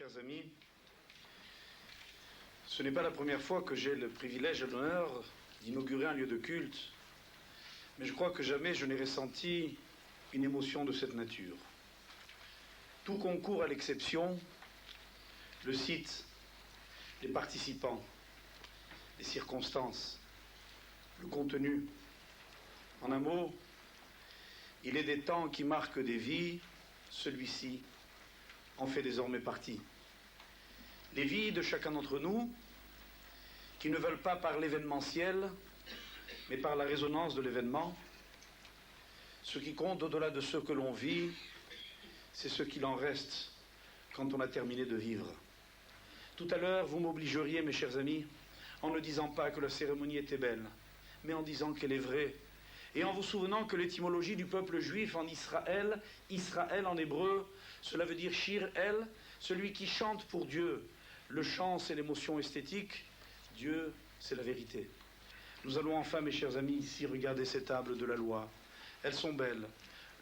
Chers amis, ce n'est pas la première fois que j'ai le privilège et l'honneur d'inaugurer un lieu de culte, mais je crois que jamais je n'ai ressenti une émotion de cette nature. Tout concourt à l'exception, le site, les participants, les circonstances, le contenu. En un mot, il est des temps qui marquent des vies, celui-ci en fait désormais partie. Les vies de chacun d'entre nous, qui ne veulent pas par l'événementiel, mais par la résonance de l'événement. Ce qui compte au-delà de ce que l'on vit, c'est ce qu'il en reste quand on a terminé de vivre. Tout à l'heure, vous m'obligeriez, mes chers amis, en ne disant pas que la cérémonie était belle, mais en disant qu'elle est vraie, et en vous souvenant que l'étymologie du peuple juif en Israël, Israël en hébreu, cela veut dire Shir El, celui qui chante pour Dieu. Le chant, c'est l'émotion esthétique, Dieu, c'est la vérité. Nous allons enfin, mes chers amis, ici regarder ces tables de la loi. Elles sont belles,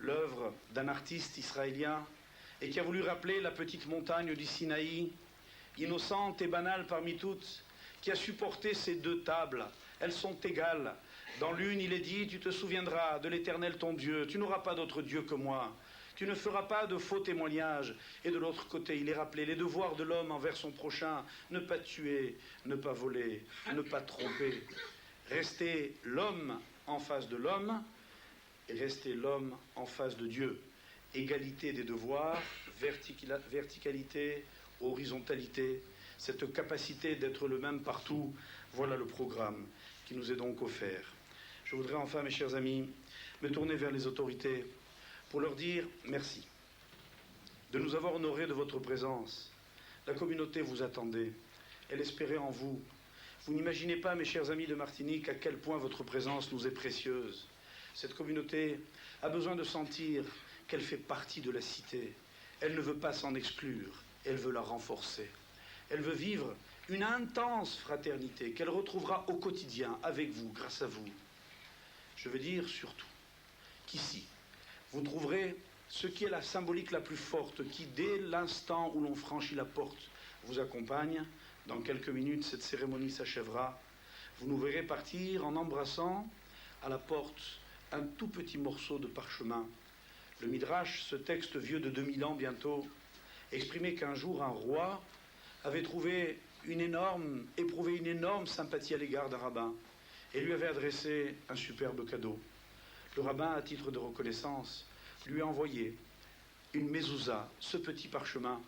l'œuvre d'un artiste israélien, et qui a voulu rappeler la petite montagne du Sinaï, innocente et banale parmi toutes, qui a supporté ces deux tables. Elles sont égales. Dans l'une, il est dit, tu te souviendras de l'Éternel ton Dieu, tu n'auras pas d'autre Dieu que moi, tu ne feras pas de faux témoignages. Et de l'autre côté, il est rappelé les devoirs de l'homme envers son prochain, ne pas tuer, ne pas voler, ne pas tromper. Rester l'homme en face de l'homme et rester l'homme en face de Dieu. Égalité des devoirs, verticalité, horizontalité, cette capacité d'être le même partout, voilà le programme qui nous est donc offert. Je voudrais enfin, mes chers amis, me tourner vers les autorités pour leur dire merci de nous avoir honorés de votre présence. La communauté vous attendait, elle espérait en vous. Vous n'imaginez pas, mes chers amis de Martinique, à quel point votre présence nous est précieuse. Cette communauté a besoin de sentir qu'elle fait partie de la cité. Elle ne veut pas s'en exclure, elle veut la renforcer. Elle veut vivre une intense fraternité qu'elle retrouvera au quotidien avec vous, grâce à vous. Je veux dire surtout qu'ici, vous trouverez ce qui est la symbolique la plus forte, qui dès l'instant où l'on franchit la porte vous accompagne. Dans quelques minutes, cette cérémonie s'achèvera. Vous nous verrez partir en embrassant à la porte un tout petit morceau de parchemin. Le Midrash, ce texte vieux de 2000 ans bientôt, exprimait qu'un jour un roi avait éprouvé une énorme sympathie à l'égard d'un rabbin et lui avait adressé un superbe cadeau. Le rabbin, à titre de reconnaissance, lui a envoyé une mezouza, ce petit parchemin.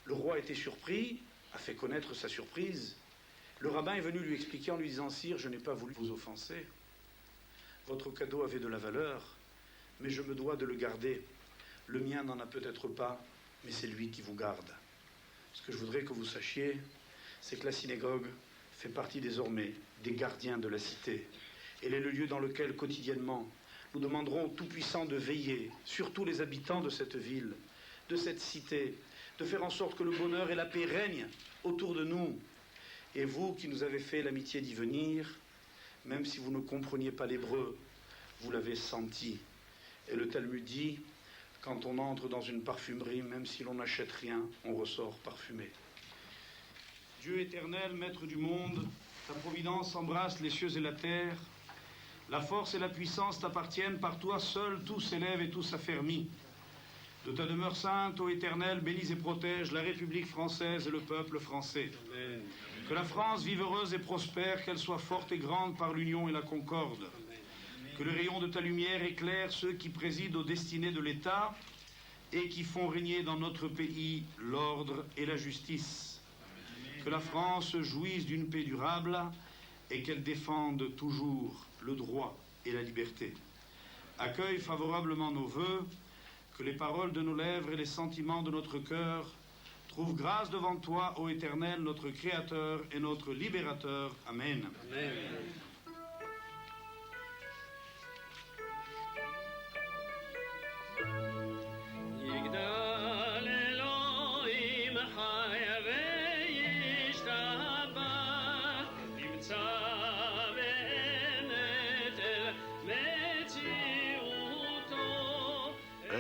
Le roi était surpris, a fait connaître sa surprise. Le rabbin est venu lui expliquer en lui disant « Sire, je n'ai pas voulu vous offenser. Votre cadeau avait de la valeur, mais je me dois de le garder. Le mien n'en a peut-être pas, mais c'est lui qui vous garde. » Ce que je voudrais que vous sachiez, c'est que la synagogue fait partie désormais des gardiens de la cité. Elle est le lieu dans lequel, quotidiennement, nous demanderons au Tout-Puissant de veiller sur tous les habitants de cette ville, de cette cité, de faire en sorte que le bonheur et la paix règnent autour de nous. Et vous qui nous avez fait l'amitié d'y venir, même si vous ne compreniez pas l'hébreu, vous l'avez senti. Et le Talmud dit, quand on entre dans une parfumerie, même si l'on n'achète rien, on ressort parfumé. Dieu éternel, maître du monde, ta providence embrasse les cieux et la terre. La force et la puissance t'appartiennent, par toi seul tout s'élève et tout s'affermit. De ta demeure sainte, ô Éternel, bénis et protège la République française et le peuple français. Amen. Que la France vive heureuse et prospère, qu'elle soit forte et grande par l'union et la concorde. Amen. Que le rayon de ta lumière éclaire ceux qui président aux destinées de l'État et qui font régner dans notre pays l'ordre et la justice. Amen. Que la France jouisse d'une paix durable et qu'elle défende toujours le droit et la liberté. Accueille favorablement nos vœux, que les paroles de nos lèvres et les sentiments de notre cœur trouvent grâce devant toi, ô Éternel, notre Créateur et notre Libérateur. Amen. Amen.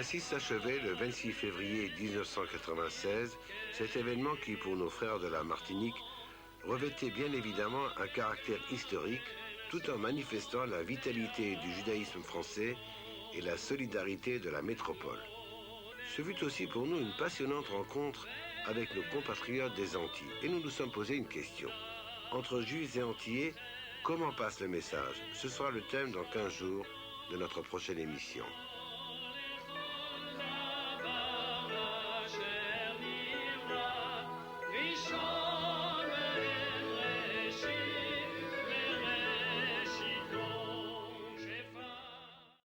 Ainsi s'achevait le 26 février 1996, cet événement qui, pour nos frères de la Martinique, revêtait bien évidemment un caractère historique, tout en manifestant la vitalité du judaïsme français et la solidarité de la métropole. Ce fut aussi pour nous une passionnante rencontre avec nos compatriotes des Antilles, et nous nous sommes posé une question. Entre Juifs et Antillais, comment passe le message? Ce sera le thème dans 15 jours de notre prochaine émission.